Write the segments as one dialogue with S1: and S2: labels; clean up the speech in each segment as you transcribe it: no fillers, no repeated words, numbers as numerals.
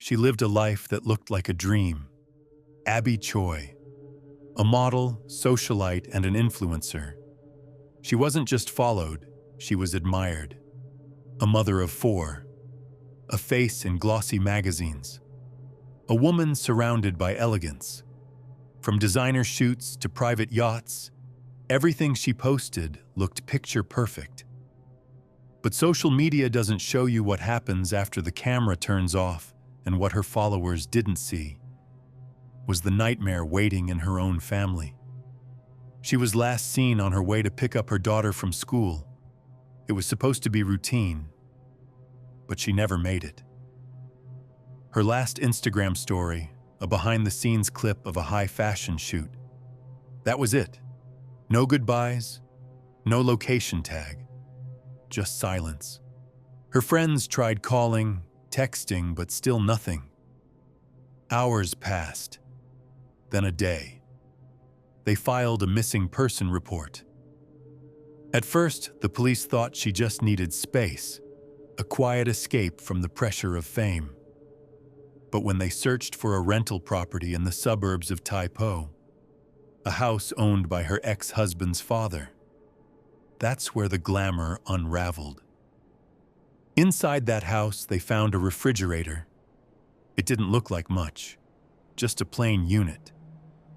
S1: She lived a life that looked like a dream. Abby Choi, a model, socialite, and an influencer. She wasn't just followed, she was admired. A mother of 4, a face in glossy magazines, a woman surrounded by elegance. From designer shoots to private yachts, everything she posted looked picture perfect. But social media doesn't show you what happens after the camera turns off, and what her followers didn't see was the nightmare waiting in her own family. She was last seen on her way to pick up her daughter from school. It was supposed to be routine, but she never made it. Her last Instagram story, a behind-the-scenes clip of a high-fashion shoot. That was it. No goodbyes, no location tag, just silence. Her friends tried calling, texting, but still nothing. Hours passed, then a day. They filed a missing person report. At first, the police thought she just needed space, a quiet escape from the pressure of fame. But when they searched for a rental property in the suburbs of Tai Po, a house owned by her ex-husband's father, that's where the glamour unraveled. Inside that house, they found a refrigerator. It didn't look like much, just a plain unit,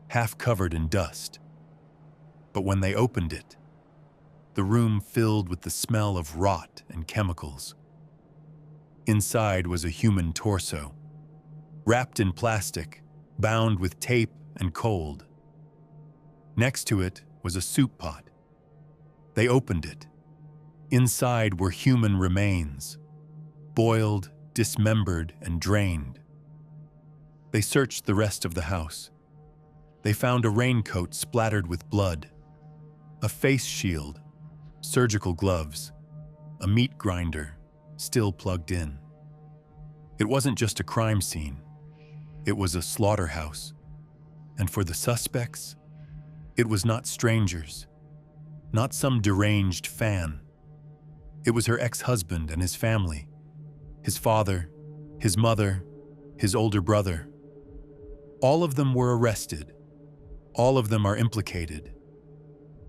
S1: half covered in dust. But when they opened it, the room filled with the smell of rot and chemicals. Inside was a human torso, wrapped in plastic, bound with tape and cold. Next to it was a soup pot. They opened it. Inside were human remains, boiled, dismembered, and drained. They searched the rest of the house. They found a raincoat splattered with blood, a face shield, surgical gloves, a meat grinder still plugged in. It wasn't just a crime scene. It was a slaughterhouse. And for the suspects, it was not strangers, not some deranged fan. It was her ex-husband and his family, his father, his mother, his older brother. All of them were arrested. All of them are implicated.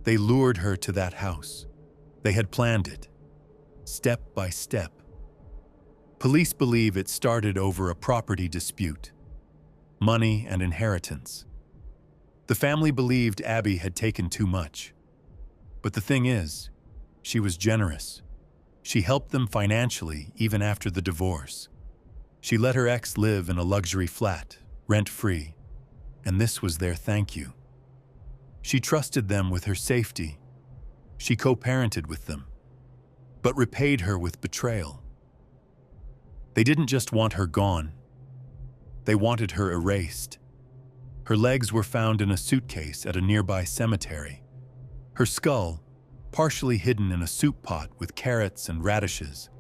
S1: They lured her to that house. They had planned it, step by step. Police believe it started over a property dispute, money and inheritance. The family believed Abby had taken too much. But the thing is, she was generous. She helped them financially even after the divorce. She let her ex live in a luxury flat, rent-free, and this was their thank you. She trusted them with her safety. She co-parented with them, but repaid her with betrayal. They didn't just want her gone. They wanted her erased. Her legs were found in a suitcase at a nearby cemetery. Her skull, partially hidden in a soup pot with carrots and radishes.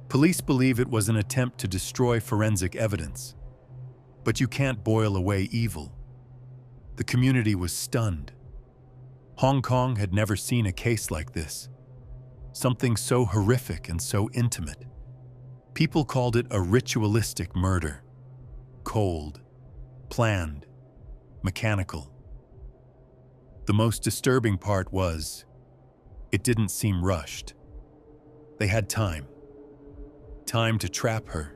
S1: Police believe it was an attempt to destroy forensic evidence. But you can't boil away evil. The community was stunned. Hong Kong had never seen a case like this. Something so horrific and so intimate. People called it a ritualistic murder. Cold, planned, mechanical. The most disturbing part was, it didn't seem rushed. They had time. Time to trap her.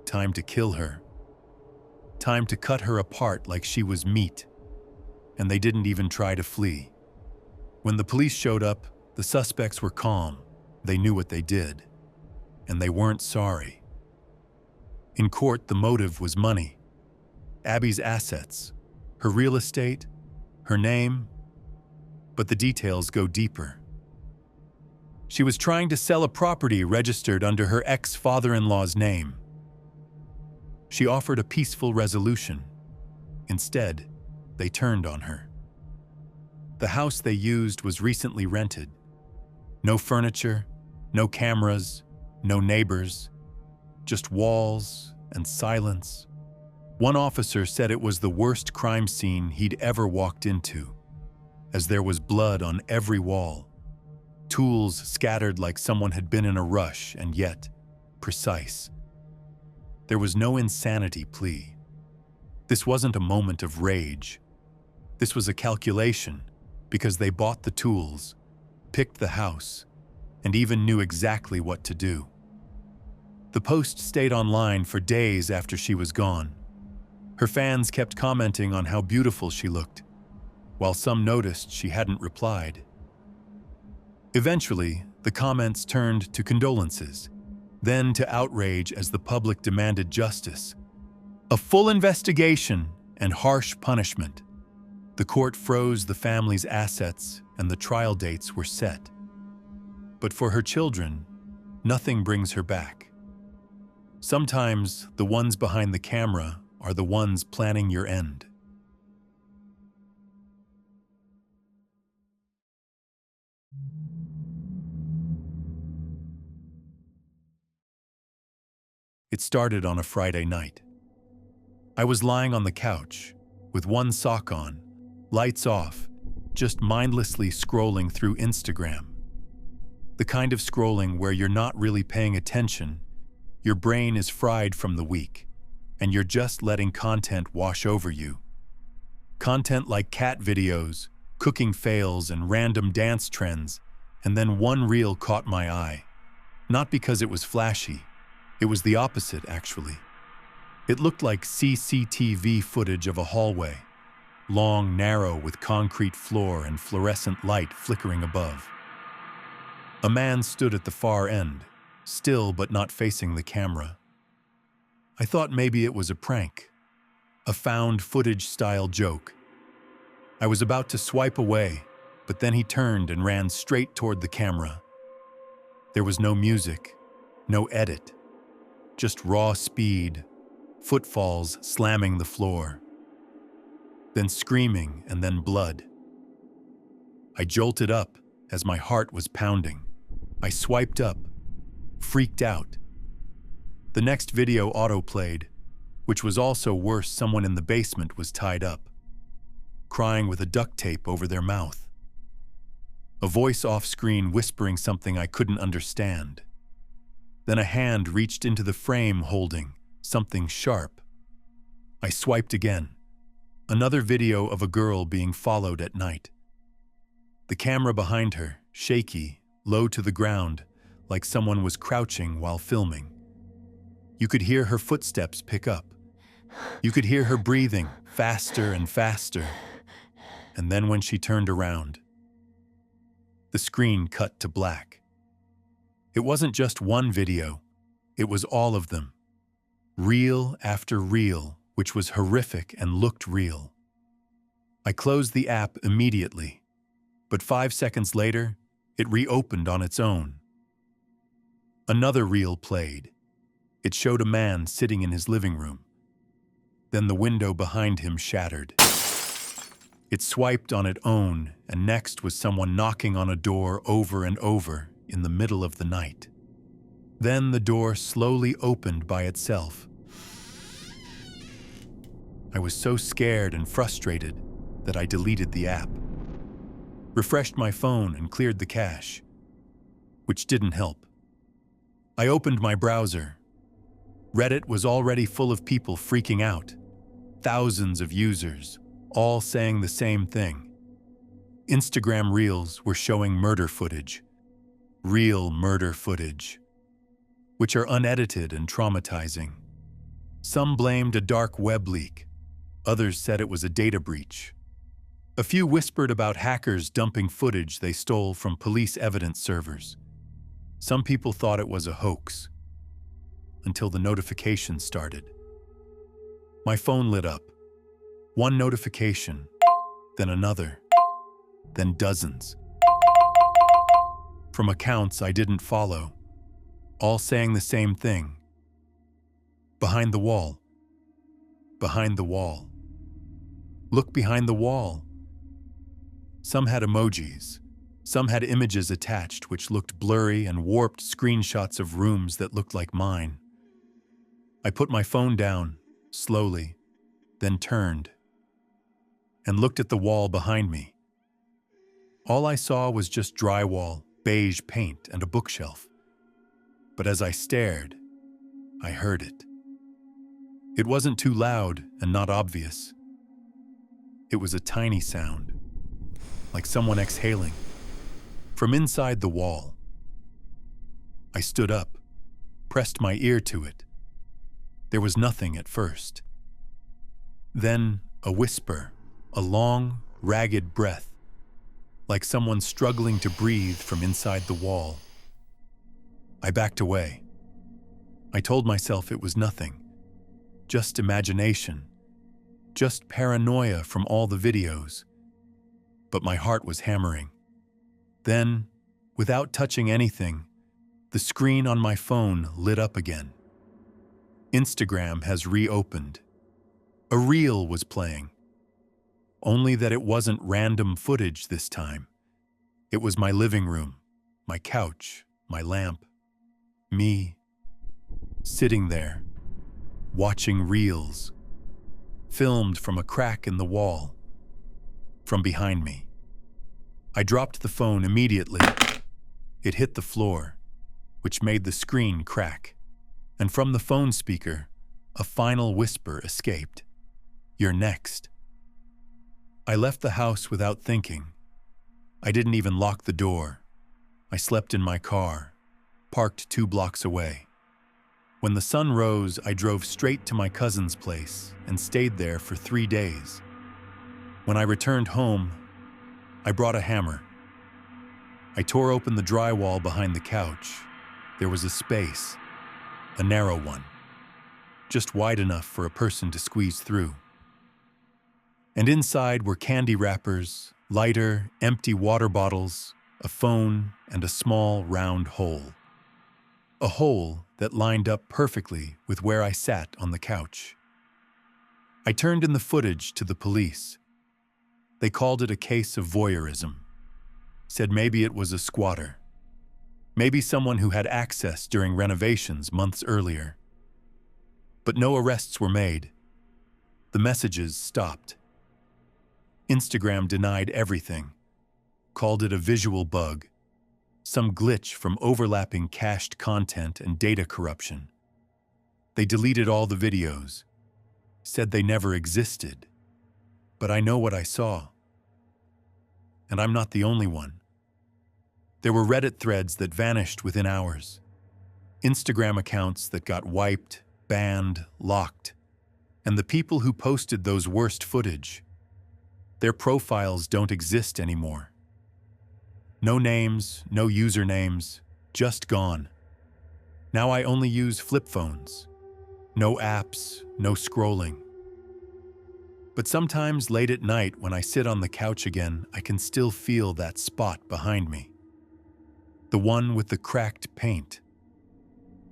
S1: Time to kill her. Time to cut her apart like she was meat. And they didn't even try to flee. When the police showed up, the suspects were calm. They knew what they did. And they weren't sorry. In court, the motive was money. Abby's assets, her real estate, her name, but the details go deeper. She was trying to sell a property registered under her ex-father-in-law's name. She offered a peaceful resolution. Instead, they turned on her. The house they used was recently rented. No furniture, no cameras, no neighbors, just walls and silence. One officer said it was the worst crime scene he'd ever walked into, as there was blood on every wall, tools scattered like someone had been in a rush, and yet precise. There was no insanity plea. This wasn't a moment of rage. This was a calculation, because they bought the tools, picked the house, and even knew exactly what to do. The post stayed online for days after she was gone. Her fans kept commenting on how beautiful she looked, while some noticed she hadn't replied. Eventually, the comments turned to condolences, then to outrage as the public demanded justice. A full investigation and harsh punishment. The court froze the family's assets and the trial dates were set. But for her children, nothing brings her back. Sometimes the ones behind the camera are the ones planning your end. It started on a Friday night. I was lying on the couch, with one sock on, lights off, just mindlessly scrolling through Instagram. The kind of scrolling where you're not really paying attention, your brain is fried from the week, and you're just letting content wash over you. Content like cat videos, cooking fails, and random dance trends, and then one reel caught my eye. Not because it was flashy. It was the opposite, actually. It looked like CCTV footage of a hallway, long, narrow, with concrete floor and fluorescent light flickering above. A man stood at the far end, still but not facing the camera. I thought maybe it was a prank, a found footage-style joke. I was about to swipe away, but then he turned and ran straight toward the camera. There was no music, no edit. Just raw speed, footfalls slamming the floor. Then screaming and then blood. I jolted up as my heart was pounding. I swiped up, freaked out. The next video autoplayed, which was also worse. Someone in the basement was tied up, crying with a duct tape over their mouth. A voice off-screen whispering something I couldn't understand. Then a hand reached into the frame holding something sharp. I swiped again. Another video of a girl being followed at night. The camera behind her, shaky, low to the ground, like someone was crouching while filming. You could hear her footsteps pick up. You could hear her breathing faster and faster. And then when she turned around, the screen cut to black. It wasn't just one video, it was all of them. Reel after reel, which was horrific and looked real. I closed the app immediately, but 5 seconds later, it reopened on its own. Another reel played. It showed a man sitting in his living room. Then the window behind him shattered. It swiped on its own, and next was someone knocking on a door over and over in the middle of the night. Then the door slowly opened by itself. I was so scared and frustrated that I deleted the app, refreshed my phone and cleared the cache, which didn't help. I opened my browser. Reddit was already full of people freaking out. Thousands of users, all saying the same thing. Instagram Reels were showing murder footage. Real murder footage, which are unedited and traumatizing. Some blamed a dark web leak. Others said it was a data breach. A few whispered about hackers dumping footage they stole from police evidence servers. Some people thought it was a hoax, until the notifications started. My phone lit up. One notification, then another, then dozens. From accounts I didn't follow, all saying the same thing. Behind the wall. Behind the wall. Look behind the wall. Some had emojis. Some had images attached which looked blurry and warped screenshots of rooms that looked like mine. I put my phone down, slowly, then turned, and looked at the wall behind me. All I saw was just drywall, beige paint, and a bookshelf. But as I stared, I heard it. It wasn't too loud and not obvious. It was a tiny sound, like someone exhaling, from inside the wall. I stood up, pressed my ear to it. There was nothing at first. Then a whisper, a long, ragged breath, like someone struggling to breathe from inside the wall. I backed away. I told myself it was nothing, just imagination, just paranoia from all the videos. But my heart was hammering. Then, without touching anything, the screen on my phone lit up again. Instagram has reopened. A reel was playing. Only that it wasn't random footage this time. It was my living room, my couch, my lamp, me, sitting there, watching reels, filmed from a crack in the wall, from behind me. I dropped the phone immediately. It hit the floor, which made the screen crack, and from the phone speaker, a final whisper escaped. "You're next." I left the house without thinking. I didn't even lock the door. I slept in my car, parked 2 blocks away. When the sun rose, I drove straight to my cousin's place and stayed there for 3 days. When I returned home, I brought a hammer. I tore open the drywall behind the couch. There was a space, a narrow one, just wide enough for a person to squeeze through. And inside were candy wrappers, lighter, empty water bottles, a phone, and a small, round hole. A hole that lined up perfectly with where I sat on the couch. I turned in the footage to the police. They called it a case of voyeurism. Said maybe it was a squatter. Maybe someone who had access during renovations months earlier. But no arrests were made. The messages stopped. Instagram denied everything, called it a visual bug, some glitch from overlapping cached content and data corruption. They deleted all the videos, said they never existed. But I know what I saw. And I'm not the only one. There were Reddit threads that vanished within hours, Instagram accounts that got wiped, banned, locked, and the people who posted those worst footage, their profiles don't exist anymore. No names, no usernames, just gone. Now I only use flip phones. No apps, no scrolling. But sometimes late at night when I sit on the couch again, I can still feel that spot behind me. The one with the cracked paint.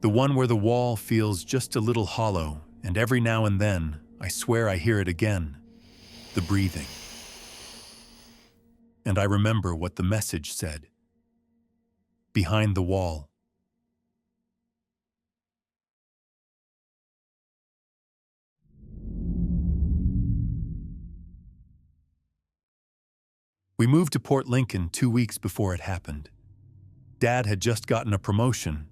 S1: The one where the wall feels just a little hollow, and every now and then, I swear I hear it again, the breathing. And I remember what the message said. Behind the wall. We moved to Port Lincoln 2 weeks before it happened. Dad had just gotten a promotion,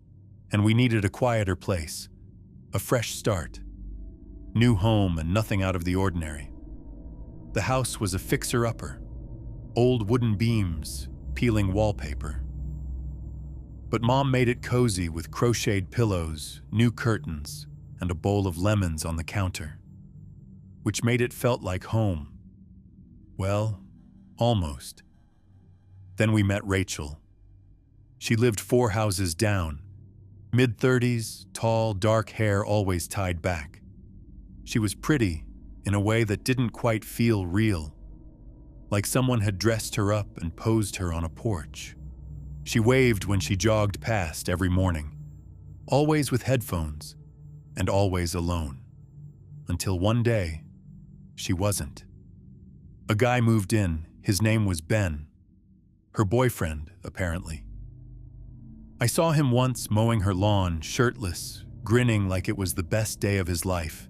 S1: and we needed a quieter place, a fresh start. New home and nothing out of the ordinary. The house was a fixer-upper. Old wooden beams, peeling wallpaper. But Mom made it cozy with crocheted pillows, new curtains, and a bowl of lemons on the counter, which made it felt like home. Well, almost. Then we met Rachel. She lived 4 houses down, mid-30s, tall, dark hair always tied back. She was pretty in a way that didn't quite feel real, like someone had dressed her up and posed her on a porch. She waved when she jogged past every morning, always with headphones, and always alone. Until one day, she wasn't. A guy moved in. His name was Ben. Her boyfriend, apparently. I saw him once mowing her lawn, shirtless, grinning like it was the best day of his life.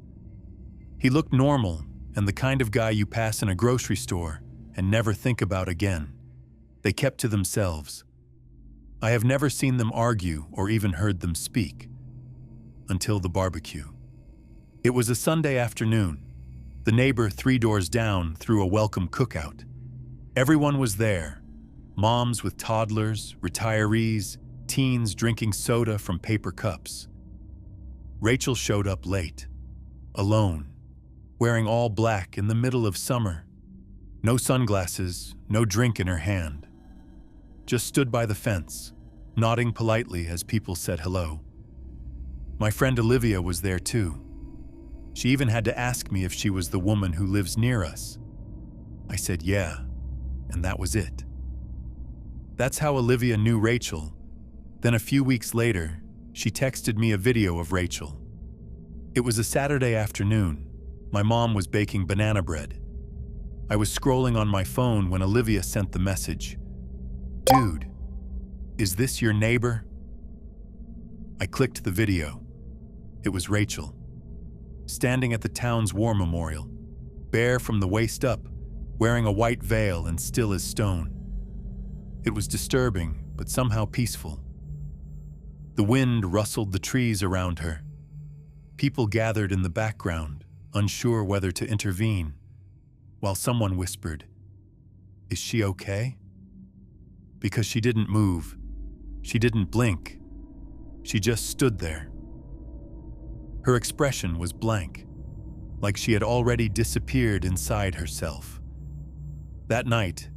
S1: He looked normal and the kind of guy you pass in a grocery store and never think about again. They kept to themselves. I have never seen them argue or even heard them speak. Until the barbecue. It was a Sunday afternoon. The neighbor 3 doors down threw a welcome cookout. Everyone was there. Moms with toddlers, retirees, teens drinking soda from paper cups. Rachel showed up late, alone, wearing all black in the middle of summer. No sunglasses, no drink in her hand. Just stood by the fence, nodding politely as people said hello. My friend Olivia was there too. She even had to ask me if she was the woman who lives near us. I said yeah, and that was it. That's how Olivia knew Rachel. Then a few weeks later, she texted me a video of Rachel. It was a Saturday afternoon. My mom was baking banana bread. I was scrolling on my phone when Olivia sent the message. "Dude, is this your neighbor?" I clicked the video. It was Rachel, standing at the town's war memorial, bare from the waist up, wearing a white veil and still as stone. It was disturbing, but somehow peaceful. The wind rustled the trees around her. People gathered in the background, unsure whether to intervene, while someone whispered, "Is she okay?" Because she didn't move. She didn't blink. She just stood there. Her expression was blank, like she had already disappeared inside herself. That night,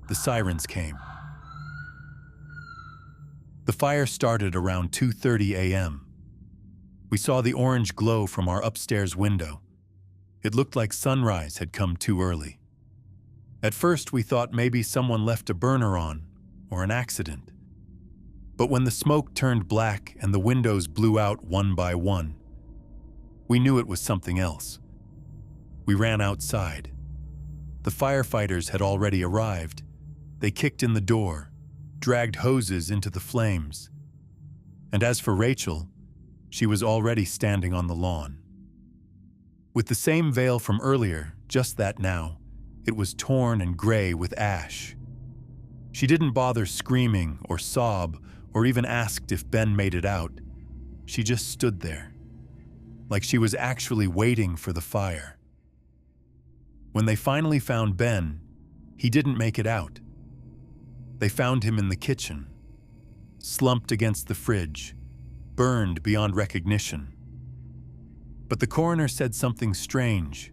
S1: the sirens came. The fire started around 2:30 a.m. We saw the orange glow from our upstairs window. It looked like sunrise had come too early. At first, we thought maybe someone left a burner on, or an accident. But when the smoke turned black and the windows blew out one by one, we knew it was something else. We ran outside. The firefighters had already arrived. They kicked in the door, dragged hoses into the flames. And as for Rachel, she was already standing on the lawn. With the same veil from earlier, just that now, it was torn and gray with ash. She didn't bother screaming or sob or even asked if Ben made it out. She just stood there, like she was actually waiting for the fire. When they finally found Ben, he didn't make it out. They found him in the kitchen, slumped against the fridge, burned beyond recognition. But the coroner said something strange.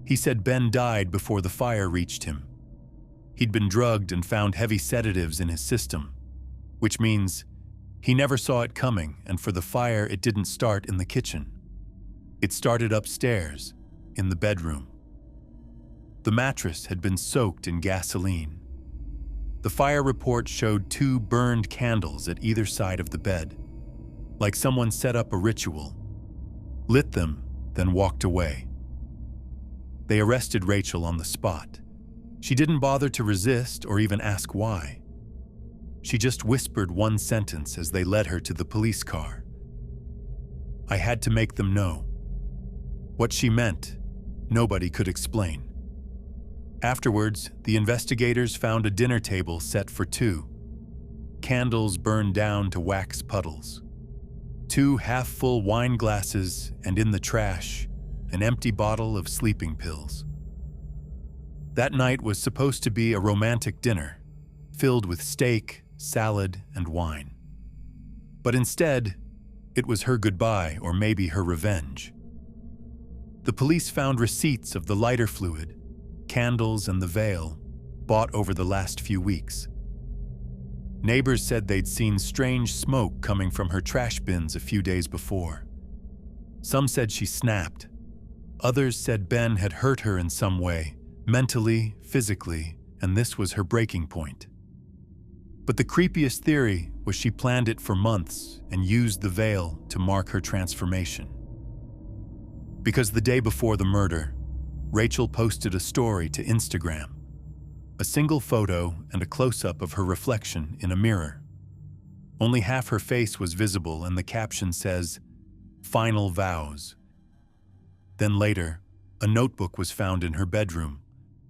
S1: He said Ben died before the fire reached him. He'd been drugged and found heavy sedatives in his system, which means he never saw it coming, and for the fire it didn't start in the kitchen. It started upstairs, in the bedroom. The mattress had been soaked in gasoline. The fire report showed 2 burned candles at either side of the bed, like someone set up a ritual, lit them, then walked away. They arrested Rachel on the spot. She didn't bother to resist or even ask why. She just whispered one sentence as they led her to the police car. I had to make them know. What she meant, nobody could explain. Afterwards, the investigators found a dinner table set for 2. Candles burned down to wax puddles. 2 half-full wine glasses, and in the trash, an empty bottle of sleeping pills. That night was supposed to be a romantic dinner, filled with steak, salad, and wine. But instead, it was her goodbye or maybe her revenge. The police found receipts of the lighter fluid, candles, and the veil, bought over the last few weeks. Neighbors said they'd seen strange smoke coming from her trash bins a few days before. Some said she snapped. Others said Ben had hurt her in some way, mentally, physically, and this was her breaking point. But the creepiest theory was she planned it for months and used the veil to mark her transformation. Because the day before the murder, Rachel posted a story to Instagram, a single photo and a close-up of her reflection in a mirror. Only half her face was visible, and the caption says, "Final vows." Then later, a notebook was found in her bedroom,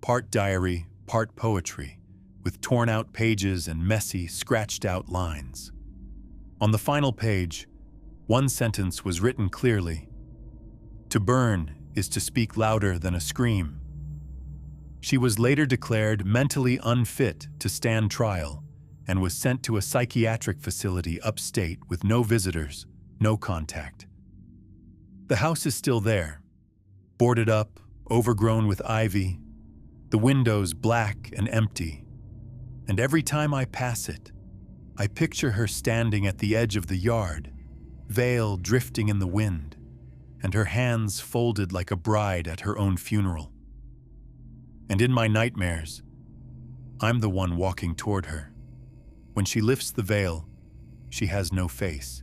S1: part diary, part poetry, with torn-out pages and messy, scratched-out lines. On the final page, one sentence was written clearly: To burn is to speak louder than a scream. She was later declared mentally unfit to stand trial and was sent to a psychiatric facility upstate with no visitors, no contact. The house is still there, boarded up, overgrown with ivy, the windows black and empty. And every time I pass it, I picture her standing at the edge of the yard, veil drifting in the wind, and her hands folded like a bride at her own funeral. And in my nightmares, I'm the one walking toward her. When she lifts the veil, she has no face.